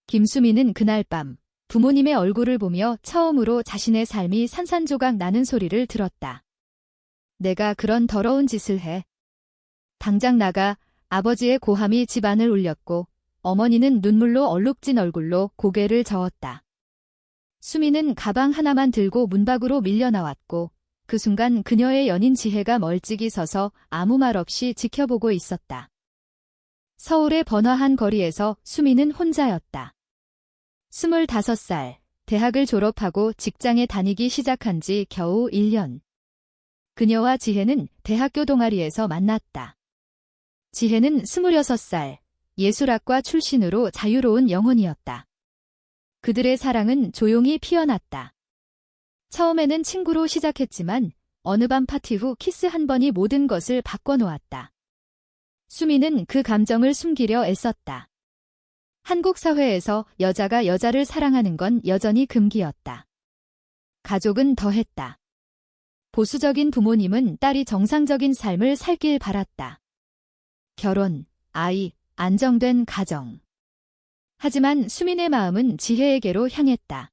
김수미는 그날 밤 부모님의 얼굴을 보며 처음으로 자신의 삶이 산산조각 나는 소리를 들었다. 내가 그런 더러운 짓을 해. 당장 나가. 아버지의 고함이 집안을 울렸고 어머니는 눈물로 얼룩진 얼굴로 고개를 저었다. 수미는 가방 하나만 들고 문 밖으로 밀려 나왔고 그 순간 그녀의 연인 지혜가 멀찍이 서서 아무 말 없이 지켜보고 있었다. 서울의 번화한 거리에서 수미는 혼자였다. 25살, 대학을 졸업하고 직장에 다니기 시작한 지 겨우 1년. 그녀와 지혜는 대학교 동아리에서 만났다. 지혜는 26살, 예술학과 출신으로 자유로운 영혼이었다. 그들의 사랑은 조용히 피어났다. 처음에는 친구로 시작했지만 어느 밤 파티 후 키스 한 번이 모든 것을 바꿔놓았다. 수미는 그 감정을 숨기려 애썼다. 한국 사회에서 여자가 여자를 사랑하는 건 여전히 금기였다. 가족은 더했다. 보수적인 부모님은 딸이 정상적인 삶을 살길 바랐다. 결혼, 아이, 안정된 가정. 하지만 수민의 마음은 지혜에게로 향했다.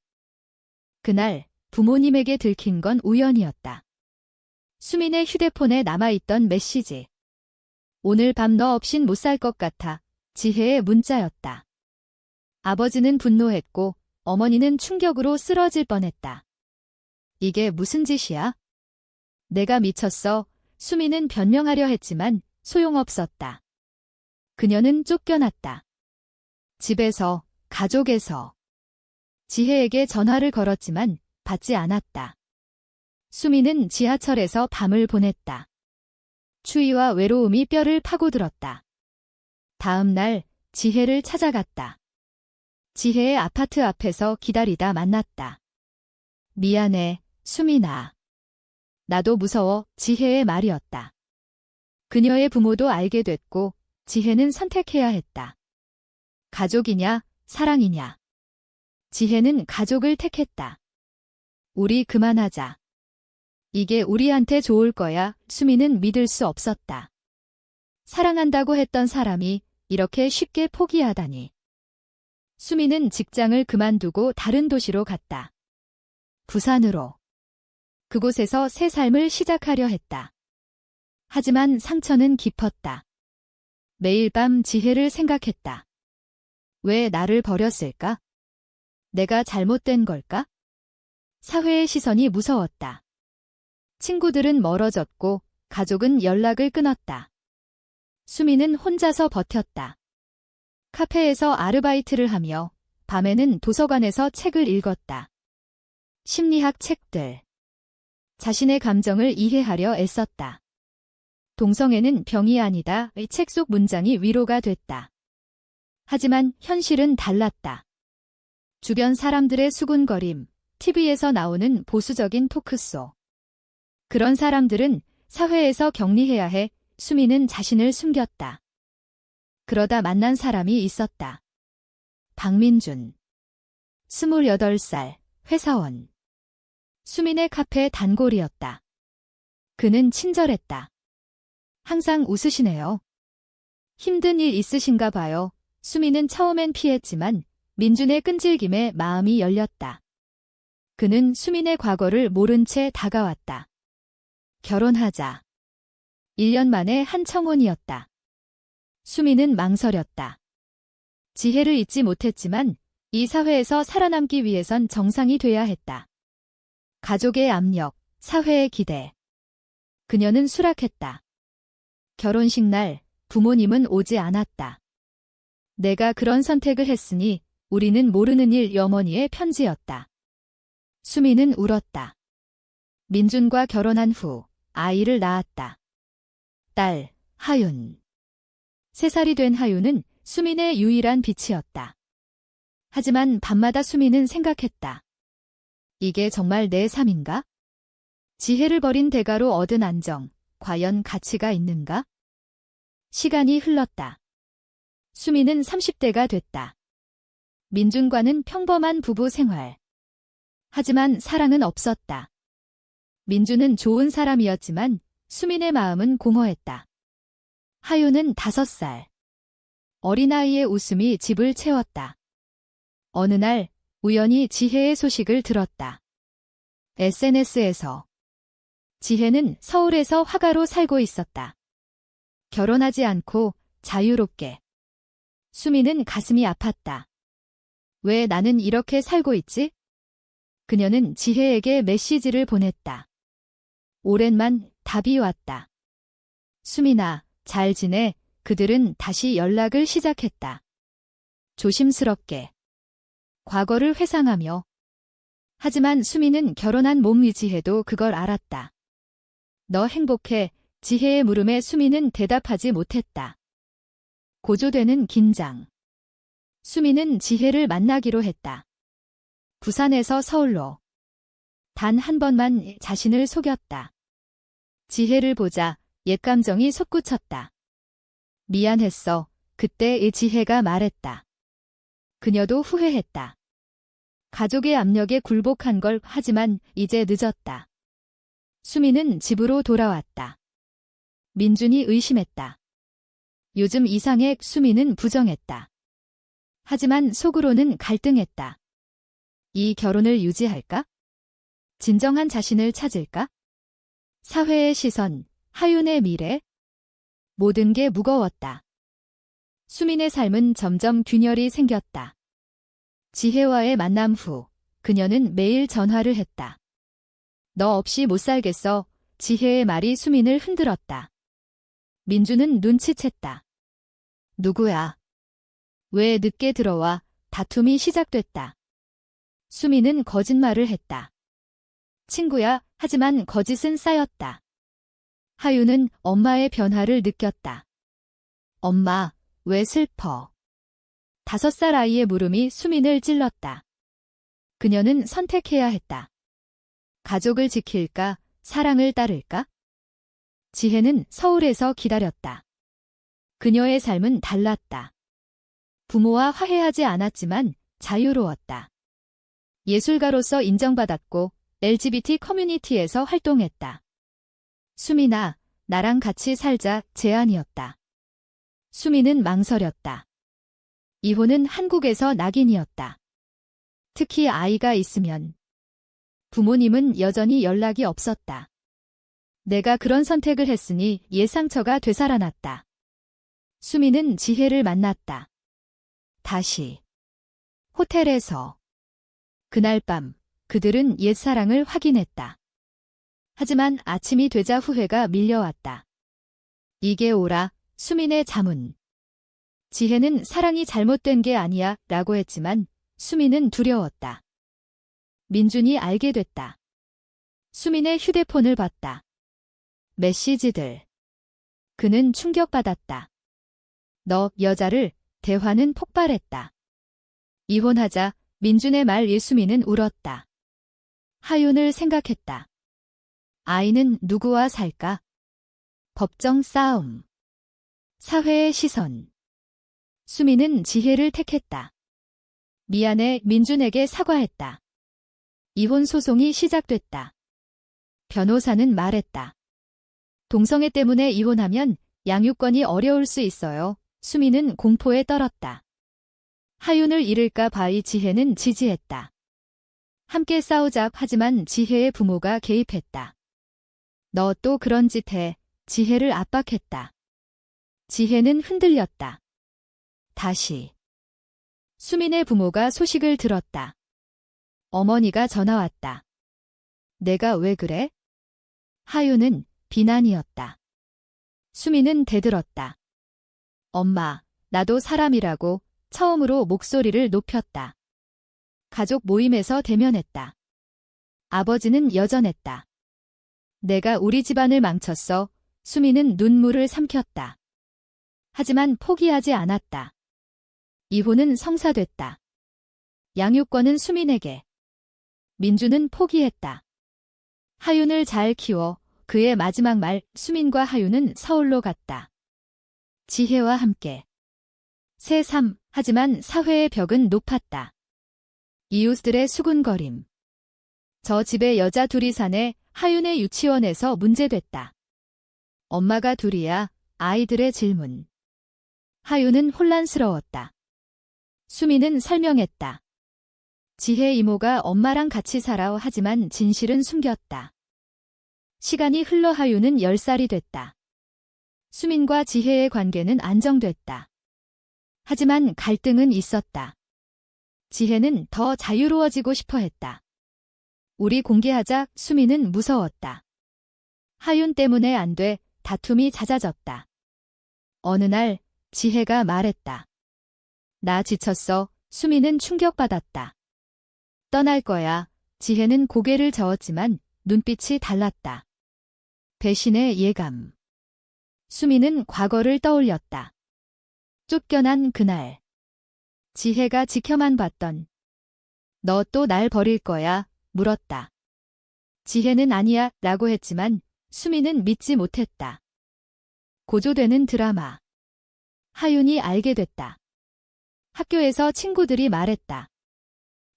그날 부모님에게 들킨 건 우연이었다. 수민의 휴대폰에 남아있던 메시지. 오늘 밤 너 없인 못 살 것 같아. 지혜의 문자였다. 아버지는 분노했고 어머니는 충격으로 쓰러질 뻔했다. 이게 무슨 짓이야? 내가 미쳤어. 수민은 변명하려 했지만 소용없었다. 그녀는 쫓겨났다. 집에서, 가족에서. 지혜에게 전화를 걸었지만 받지 않았다. 수미는 지하철에서 밤을 보냈다. 추위와 외로움이 뼈를 파고들었다. 다음 날 지혜를 찾아갔다. 지혜의 아파트 앞에서 기다리다 만났다. 미안해, 수민아. 나도 무서워. 지혜의 말이었다. 그녀의 부모도 알게 됐고 지혜는 선택해야 했다. 가족이냐, 사랑이냐. 지혜는 가족을 택했다. 우리 그만하자. 이게 우리한테 좋을 거야. 수미는 믿을 수 없었다. 사랑한다고 했던 사람이 이렇게 쉽게 포기하다니. 수미는 직장을 그만두고 다른 도시로 갔다. 부산으로. 그곳에서 새 삶을 시작하려 했다. 하지만 상처는 깊었다. 매일 밤 지혜를 생각했다. 왜 나를 버렸을까? 내가 잘못된 걸까? 사회의 시선이 무서웠다. 친구들은 멀어졌고 가족은 연락을 끊었다. 수미는 혼자서 버텼다. 카페에서 아르바이트를 하며 밤에는 도서관에서 책을 읽었다. 심리학 책들. 자신의 감정을 이해하려 애썼다. 동성애는 병이 아니다. 의 책 속 문장이 위로가 됐다. 하지만 현실은 달랐다. 주변 사람들의 수군거림, TV에서 나오는 보수적인 토크쇼. 그런 사람들은 사회에서 격리해야 해. 수미는 자신을 숨겼다. 그러다 만난 사람이 있었다. 박민준. 28살, 회사원. 수민의 카페 단골이었다. 그는 친절했다. 항상 웃으시네요. 힘든 일 있으신가 봐요. 수민은 처음엔 피했지만 민준의 끈질김에 마음이 열렸다. 그는 수민의 과거를 모른 채 다가왔다. 결혼하자. 1년 만에 한 청혼이었다. 수민은 망설였다. 지혜를 잊지 못했지만 이 사회에서 살아남기 위해선 정상이 돼야 했다. 가족의 압력, 사회의 기대. 그녀는 수락했다. 결혼식 날 부모님은 오지 않았다. 내가 그런 선택을 했으니 우리는 모르는 일. 어머니의 편지였다. 수미는 울었다. 민준과 결혼한 후 아이를 낳았다. 딸, 하윤. 3살이 된 하윤은 수민의 유일한 빛이었다. 하지만 밤마다 수민은 생각했다. 이게 정말 내 삶인가? 지혜를 버린 대가로 얻은 안정, 과연 가치가 있는가? 시간이 흘렀다. 수민은 30대가 됐다. 민준과는 평범한 부부 생활. 하지만 사랑은 없었다. 민준은 좋은 사람이었지만 수민의 마음은 공허했다. 하윤은 5살. 어린아이의 웃음이 집을 채웠다. 어느 날 우연히 지혜의 소식을 들었다. SNS에서. 지혜는 서울에서 화가로 살고 있었다. 결혼하지 않고 자유롭게. 수미는 가슴이 아팠다. 왜 나는 이렇게 살고 있지? 그녀는 지혜에게 메시지를 보냈다. 오랜만 답이 왔다. 수민아, 잘 지내? 그들은 다시 연락을 시작했다. 조심스럽게. 과거를 회상하며. 하지만 수미는 결혼한 몸 지혜도 그걸 알았다. 너 행복해? 지혜의 물음에 수미는 대답하지 못했다. 고조되는 긴장. 수미는 지혜를 만나기로 했다. 부산에서 서울로. 단 한 번만 자신을 속였다. 지혜를 보자 옛 감정이 솟구쳤다. 미안했어. 그때 이 지혜가 말했다. 그녀도 후회했다. 가족의 압력에 굴복한 걸 하지만 이제 늦었다. 수미는 집으로 돌아왔다. 민준이 의심했다. 요즘 이상해. 수미는 부정했다. 하지만 속으로는 갈등했다. 이 결혼을 유지할까? 진정한 자신을 찾을까? 사회의 시선, 하윤의 미래? 모든 게 무거웠다. 수민의 삶은 점점 균열이 생겼다. 지혜와의 만남 후 그녀는 매일 전화를 했다. 너 없이 못 살겠어. 지혜의 말이 수민을 흔들었다. 민주는 눈치챘다. 누구야? 왜 늦게 들어와? 다툼이 시작됐다. 수민은 거짓말을 했다. 친구야. 하지만 거짓은 쌓였다. 하윤은 엄마의 변화를 느꼈다. 엄마, 왜 슬퍼? 5살 아이의 물음이 수민을 찔렀다. 그녀는 선택해야 했다. 가족을 지킬까, 사랑을 따를까? 지혜는 서울에서 기다렸다. 그녀의 삶은 달랐다. 부모와 화해하지 않았지만 자유로웠다. 예술가로서 인정받았고 LGBT 커뮤니티에서 활동했다. 수민아, 나랑 같이 살자 제안이었다. 수민은 망설였다. 이혼은 한국에서 낙인이었다. 특히 아이가 있으면. 부모님은 여전히 연락이 없었다. 내가 그런 선택을 했으니 예상처가 되살아났다. 수민은 지혜를 만났다. 다시. 호텔에서. 그날 밤 그들은 옛사랑을 확인했다. 하지만 아침이 되자 후회가 밀려왔다. 이게 오라, 수민의 자문. 지혜는 사랑이 잘못된 게 아니야 라고 했지만 수민은 두려웠다. 민준이 알게 됐다. 수민의 휴대폰을 봤다. 메시지들. 그는 충격받았다. 너 여자를. 대화는 폭발했다. 이혼하자. 민준의 말 수민은 울었다. 하윤을 생각했다. 아이는 누구와 살까? 법정 싸움. 사회의 시선. 수민은 지혜를 택했다. 미안해. 민준에게 사과했다. 이혼 소송이 시작됐다. 변호사는 말했다. 동성애 때문에 이혼하면 양육권이 어려울 수 있어요. 수민은 공포에 떨었다. 하윤을 잃을까 봐이 지혜는 지지했다. 함께 싸우자. 하지만 지혜의 부모가 개입했다. 너 또 그런 짓 해. 지혜를 압박했다. 지혜는 흔들렸다. 다시. 수민의 부모가 소식을 들었다. 어머니가 전화 왔다. 내가 왜 그래? 하윤은 비난이었다. 수민은 대들었다. 엄마, 나도 사람이라고. 처음으로 목소리를 높였다. 가족 모임에서 대면했다. 아버지는 여전했다. 내가 우리 집안을 망쳤어. 수민은 눈물을 삼켰다. 하지만 포기하지 않았다. 이혼은 성사됐다. 양육권은 수민에게. 민주는 포기했다. 하윤을 잘 키워. 그의 마지막 말. 수민과 하윤은 서울로 갔다. 지혜와 함께. 새삼. 하지만 사회의 벽은 높았다. 이웃들의 수군거림. 저 집에 여자 둘이 사네. 하윤의 유치원에서 문제됐다. 엄마가 둘이야. 아이들의 질문. 하윤은 혼란스러웠다. 수민은 설명했다. 지혜 이모가 엄마랑 같이 살아 하지만 진실은 숨겼다. 시간이 흘러 하유는 10살이 됐다. 수민과 지혜의 관계는 안정됐다. 하지만 갈등은 있었다. 지혜는 더 자유로워지고 싶어 했다. 우리 공개하자. 수민은 무서웠다. 하윤 때문에 안 돼. 다툼이 잦아졌다. 어느 날 지혜가 말했다. 나 지쳤어. 수민은 충격받았다. 떠날 거야. 지혜는 고개를 저었지만 눈빛이 달랐다. 배신의 예감. 수민은 과거를 떠올렸다. 쫓겨난 그날. 지혜가 지켜만 봤던. 너 또 날 버릴 거야? 물었다. 지혜는 아니야 라고 했지만 수민은 믿지 못했다. 고조되는 드라마. 하윤이 알게 됐다. 학교에서 친구들이 말했다.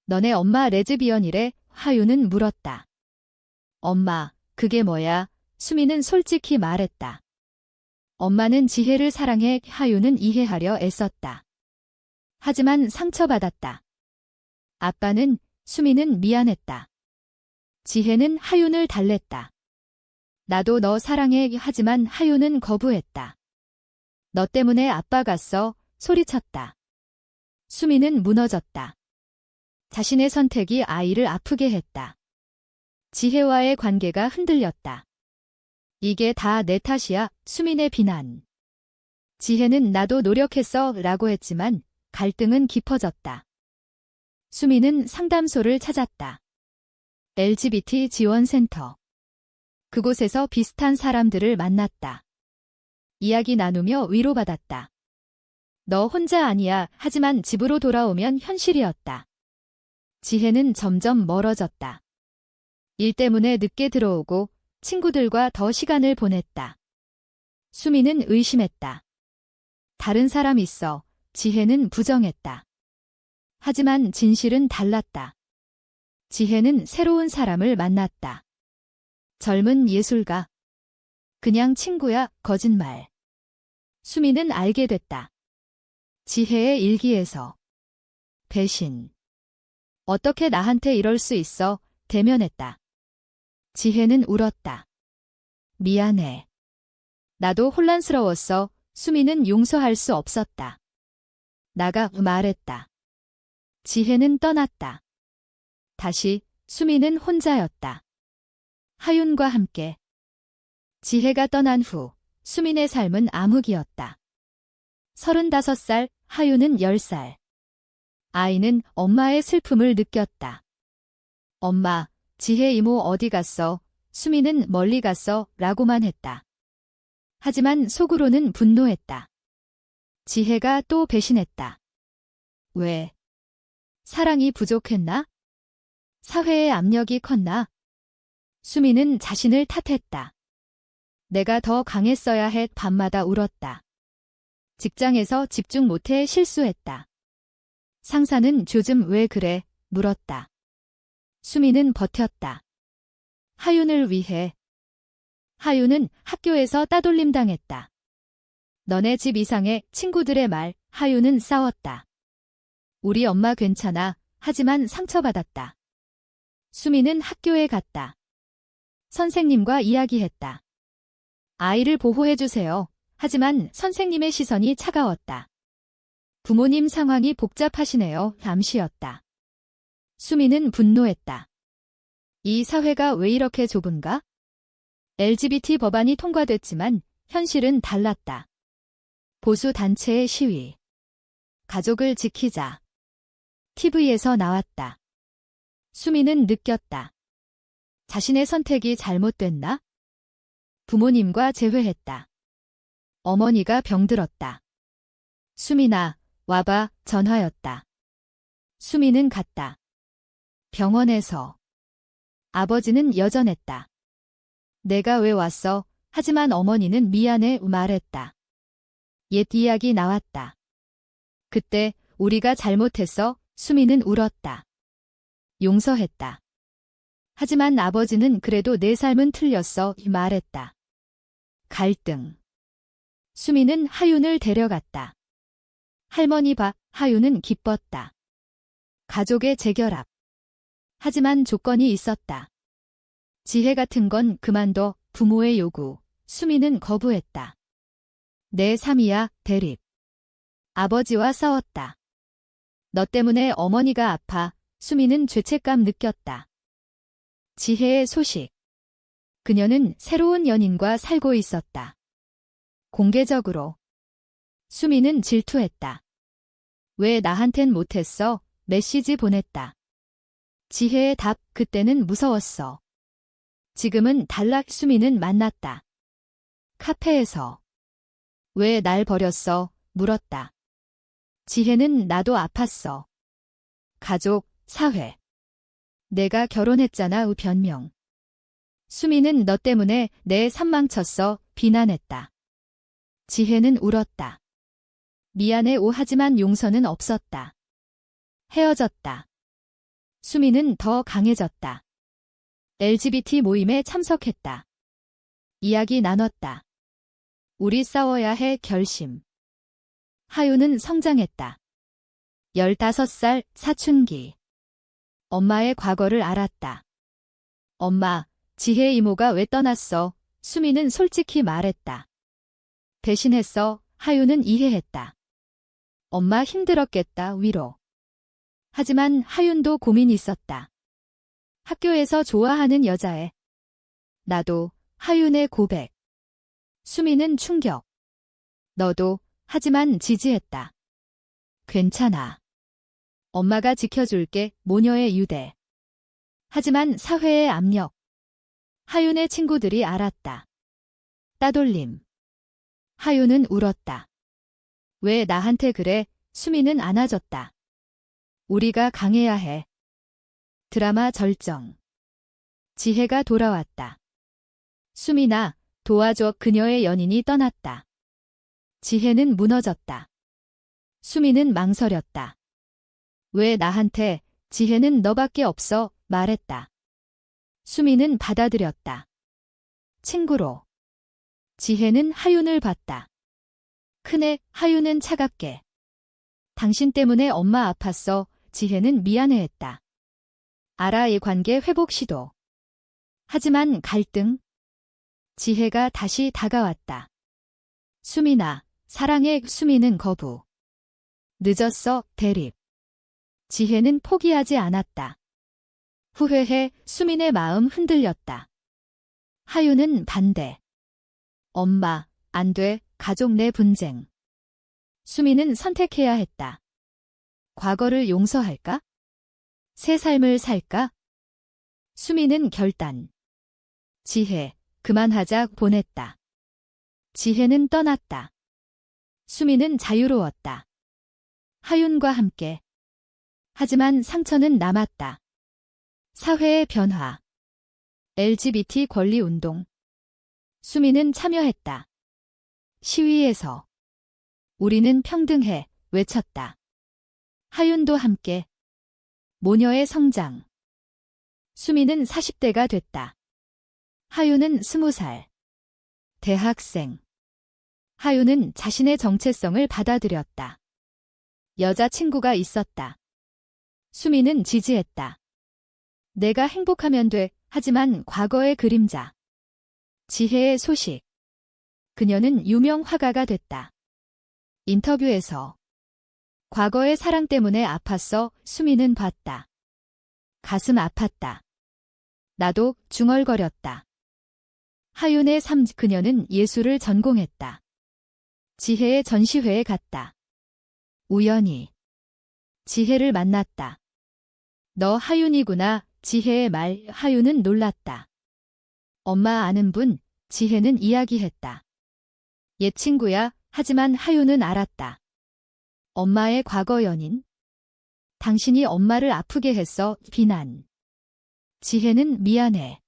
너네 엄마 레즈비언이래. 하윤은 물었다. 엄마, 그게 뭐야? 수민은 솔직히 말했다. 엄마는 지혜를 사랑해. 하윤은 이해하려 애썼다. 하지만 상처받았다. 아빠는, 수민은 미안했다. 지혜는 하윤을 달랬다. 나도 너 사랑해. 하지만 하윤은 거부했다. 너 때문에 아빠 갔어. 소리쳤다. 수민은 무너졌다. 자신의 선택이 아이를 아프게 했다. 지혜와의 관계가 흔들렸다. 이게 다 내 탓이야. 수민의 비난. 지혜는 나도 노력했어 라고 했지만 갈등은 깊어졌다. 수민은 상담소를 찾았다. LGBT 지원센터. 그곳에서 비슷한 사람들을 만났다. 이야기 나누며 위로받았다. 너 혼자 아니야. 하지만 집으로 돌아오면 현실이었다. 지혜는 점점 멀어졌다. 일 때문에 늦게 들어오고 친구들과 더 시간을 보냈다. 수민은 의심했다. 다른 사람 있어. 지혜는 부정했다. 하지만 진실은 달랐다. 지혜는 새로운 사람을 만났다. 젊은 예술가. 그냥 친구야. 거짓말. 수민은 알게 됐다. 지혜의 일기에서. 배신. 어떻게 나한테 이럴 수 있어? 대면했다. 지혜는 울었다. 미안해. 나도 혼란스러웠어. 수민은 용서할 수 없었다. 나가 말했다. 지혜는 떠났다. 다시 수민은 혼자였다. 하윤과 함께. 지혜가 떠난 후 수민의 삶은 암흑이었다. 35살, 하윤은 10살. 아이는 엄마의 슬픔을 느꼈다. 엄마, 지혜 이모 어디 갔어? 수민은 멀리 갔어 라고만 했다. 하지만 속으로는 분노했다. 지혜가 또 배신했다. 왜? 사랑이 부족했나? 사회의 압력이 컸나? 수민은 자신을 탓했다. 내가 더 강했어야 해. 밤마다 울었다. 직장에서 집중 못해 실수했다. 상사는 요즘 왜 그래? 물었다. 수민은 버텼다. 하윤을 위해. 하윤은 학교에서 따돌림 당했다. 너네 집 이상해. 친구들의 말. 하윤은 싸웠다. 우리 엄마 괜찮아. 하지만 상처받았다. 수민은 학교에 갔다. 선생님과 이야기했다. 아이를 보호해주세요. 하지만 선생님의 시선이 차가웠다. 부모님 상황이 복잡하시네요. 잠시였다. 수민은 분노했다. 이 사회가 왜 이렇게 좁은가? LGBT 법안이 통과됐지만 현실은 달랐다. 보수 단체의 시위. 가족을 지키자. TV에서 나왔다. 수민은 느꼈다. 자신의 선택이 잘못됐나? 부모님과 재회했다. 어머니가 병들었다. 수민아, 와봐. 전화였다. 수민은 갔다. 병원에서. 아버지는 여전했다. 내가 왜 왔어? 하지만 어머니는 미안해 말했다. 옛 이야기 나왔다. 그때 우리가 잘못했어. 수민은 울었다. 용서했다. 하지만 아버지는 그래도 내 삶은 틀렸어 말했다. 갈등. 수민은 하윤을 데려갔다. 할머니 봐. 하윤은 기뻤다. 가족의 재결합. 하지만 조건이 있었다. 지혜 같은 건 그만둬. 부모의 요구. 수미는 거부했다. 내 삶이야. 대립. 아버지와 싸웠다. 너 때문에 어머니가 아파. 수미는 죄책감 느꼈다. 지혜의 소식. 그녀는 새로운 연인과 살고 있었다. 공개적으로. 수미는 질투했다. 왜 나한텐 못했어? 메시지 보냈다. 지혜의 답. 그때는 무서웠어. 지금은 달라. 수미는 만났다. 카페에서. 왜 날 버렸어? 물었다. 지혜는 나도 아팠어. 가족, 사회. 내가 결혼했잖아. 변명. 수미는 너 때문에 내 삶 망쳤어. 비난했다. 지혜는 울었다. 미안해. 하지만 용서는 없었다. 헤어졌다. 수미는 더 강해졌다. LGBT 모임에 참석했다. 이야기 나눴다. 우리 싸워야 해. 결심. 하유는 성장했다. 15살 사춘기. 엄마의 과거를 알았다. 엄마, 지혜 이모가 왜 떠났어? 수미는 솔직히 말했다. 대신했어. 하유는 이해했다. 엄마 힘들었겠다. 위로. 하지만 하윤도 고민이 있었다. 학교에서 좋아하는 여자애. 나도. 하윤의 고백. 수미는 충격. 너도. 하지만 지지했다. 괜찮아. 엄마가 지켜줄게. 모녀의 유대. 하지만 사회의 압력. 하윤의 친구들이 알았다. 따돌림. 하윤은 울었다. 왜 나한테 그래? 수미는 안아줬다. 우리가 강해야 해. 드라마 절정. 지혜가 돌아왔다. 수미나, 도와줘. 그녀의 연인이 떠났다. 지혜는 무너졌다. 수미는 망설였다. 왜 나한테? 지혜는 너밖에 없어. 말했다. 수미는 받아들였다. 친구로. 지혜는 하윤을 봤다. 큰애. 하윤은 차갑게. 당신 때문에 엄마 아팠어. 지혜는 미안해했다. 알아. 이 관계 회복 시도. 하지만 갈등. 지혜가 다시 다가왔다. 수미나, 사랑해. 수미는 거부. 늦었어. 대립. 지혜는 포기하지 않았다. 후회해. 수민의 마음 흔들렸다. 하유는 반대. 엄마, 안 돼. 가족 내 분쟁. 수민은 선택해야 했다. 과거를 용서할까? 새 삶을 살까? 수민은 결단. 지혜, 그만하자. 보냈다. 지혜는 떠났다. 수민은 자유로웠다. 하윤과 함께. 하지만 상처는 남았다. 사회의 변화. LGBT 권리 운동. 수민은 참여했다. 시위에서. 우리는 평등해. 외쳤다. 하윤도 함께. 모녀의 성장. 수민은 40대가 됐다. 하윤은 20살. 대학생. 하윤은 자신의 정체성을 받아들였다. 여자친구가 있었다. 수민은 지지했다. 내가 행복하면 돼. 하지만 과거의 그림자. 지혜의 소식. 그녀는 유명 화가가 됐다. 인터뷰에서. 과거의 사랑 때문에 아팠어. 수민은 봤다. 가슴 아팠다. 나도. 중얼거렸다. 하윤의 삶. 그녀는 예술을 전공했다. 지혜의 전시회에 갔다. 우연히. 지혜를 만났다. 너 하윤이구나. 지혜의 말. 하윤은 놀랐다. 엄마 아는 분. 지혜는 이야기했다. 옛 친구야. 하지만 하윤은 알았다. 엄마의 과거 연인. 당신이 엄마를 아프게 했어. 비난. 지혜는 미안해.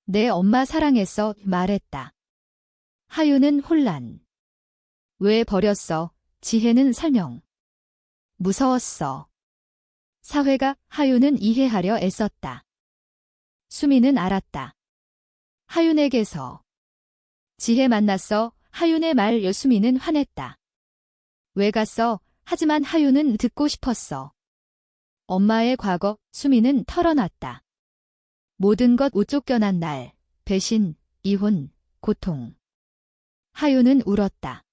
내 엄마 사랑했어. 말했다. 하윤은 혼란. 왜 버렸어? 지혜는 설명. 무서웠어. 사회가. 하윤은 이해하려 애썼다. 수미는 알았다. 하윤에게서. 지혜 만났어. 하윤의 말. 수미는 화냈다. 왜 갔어? 하지만 하윤은 듣고 싶었어. 엄마의 과거, 수미는 털어놨다. 모든 것 옷 쫓겨난 날, 배신, 이혼, 고통. 하윤은 울었다.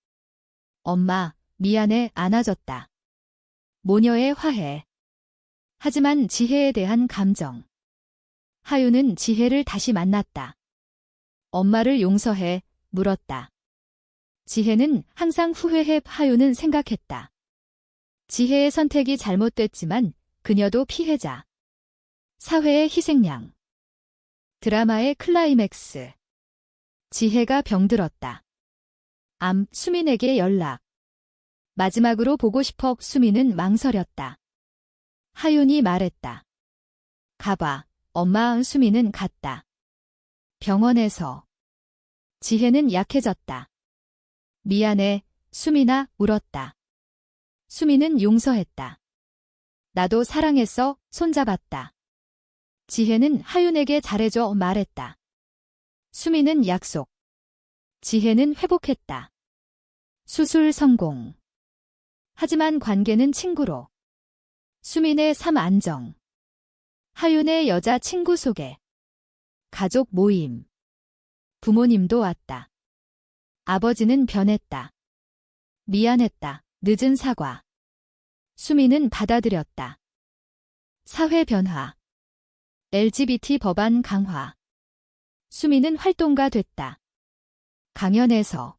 엄마, 미안해 안아줬다. 모녀의 화해. 하지만 지혜에 대한 감정. 하윤은 지혜를 다시 만났다. 엄마를 용서해, 물었다. 지혜는 항상 후회해 하윤은 생각했다. 지혜의 선택이 잘못됐지만 그녀도 피해자. 사회의 희생양. 드라마의 클라이맥스. 지혜가 병들었다. 수민에게 연락. 마지막으로 보고 싶어 수민은 망설였다. 하윤이 말했다. 가봐. 엄마 수민은 갔다. 병원에서. 지혜는 약해졌다. 미안해, 수민아, 울었다. 수민은 용서했다. 나도 사랑했어, 손잡았다. 지혜는 하윤에게 잘해줘 말했다. 수민은 약속. 지혜는 회복했다. 수술 성공. 하지만 관계는 친구로. 수민의 삶 안정. 하윤의 여자 친구 소개. 가족 모임. 부모님도 왔다. 아버지는 변했다. 미안했다. 늦은 사과. 수민은 받아들였다. 사회 변화. LGBT 법안 강화. 수민은 활동가 됐다. 강연에서.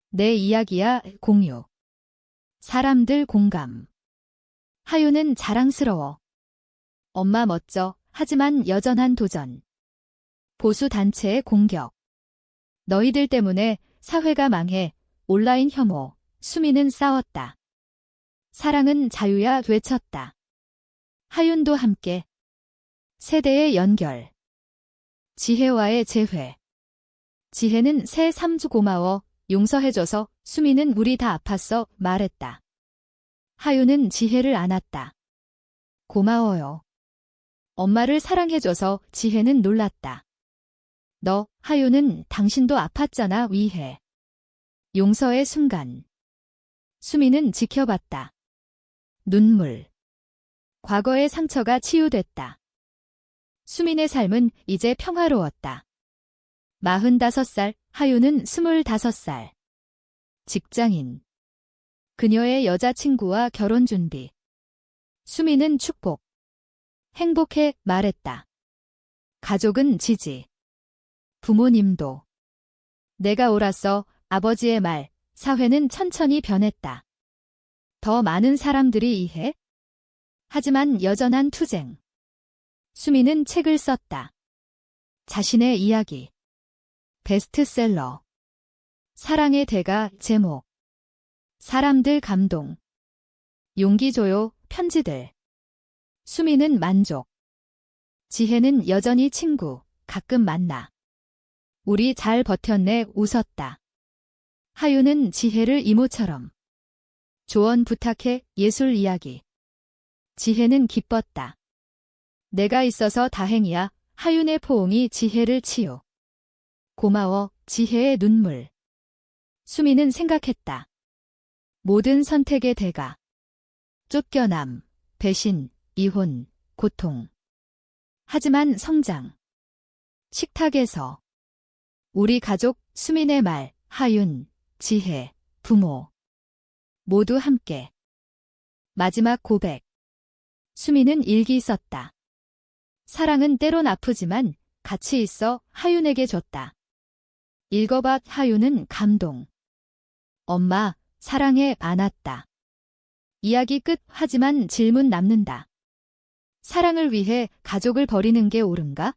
내 이야기야 공유. 사람들 공감. 하윤은 자랑스러워. 엄마 멋져. 하지만 여전한 도전. 보수 단체의 공격. 너희들 때문에 사회가 망해. 온라인 혐오. 수민은 싸웠다. 사랑은 자유야 외쳤다. 하윤도 함께. 세대의 연결. 지혜와의 재회. 지혜는 새 3주 고마워. 용서해줘서. 수민은 우리 다 아팠어. 말했다. 하윤은 지혜를 안았다. 고마워요. 엄마를 사랑해줘서. 지혜는 놀랐다. 너, 하윤은 당신도 아팠잖아. 위해. 용서의 순간. 수민은 지켜봤다. 눈물. 과거의 상처가 치유됐다. 수민의 삶은 이제 평화로웠다. 45살, 하윤은 25살. 직장인. 그녀의 여자친구와 결혼 준비. 수민은 축복. 행복해 말했다. 가족은 지지. 부모님도. 내가 옳았어. 아버지의 말. 사회는 천천히 변했다. 더 많은 사람들이 이해? 하지만 여전한 투쟁. 수민은 책을 썼다. 자신의 이야기. 베스트셀러. 사랑의 대가 제목. 사람들 감동. 용기 줘요. 편지들. 수민은 만족. 지혜는 여전히 친구. 가끔 만나. 우리 잘 버텼네. 웃었다. 하윤은 지혜를 이모처럼. 조언 부탁해. 예술 이야기. 지혜는 기뻤다. 내가 있어서 다행이야. 하윤의 포옹이 지혜를 치유. 고마워. 지혜의 눈물. 수민은 생각했다. 모든 선택의 대가. 쫓겨남, 배신, 이혼, 고통. 하지만 성장. 식탁에서. 우리 가족, 수민의 말, 하윤, 지혜, 부모. 모두 함께. 마지막 고백. 수민은 일기 썼다. 사랑은 때론 아프지만 같이 있어. 하윤에게 줬다. 읽어봐. 하윤은 감동. 엄마, 사랑해. 안았다. 이야기 끝. 하지만 질문 남는다. 사랑을 위해 가족을 버리는 게 옳은가?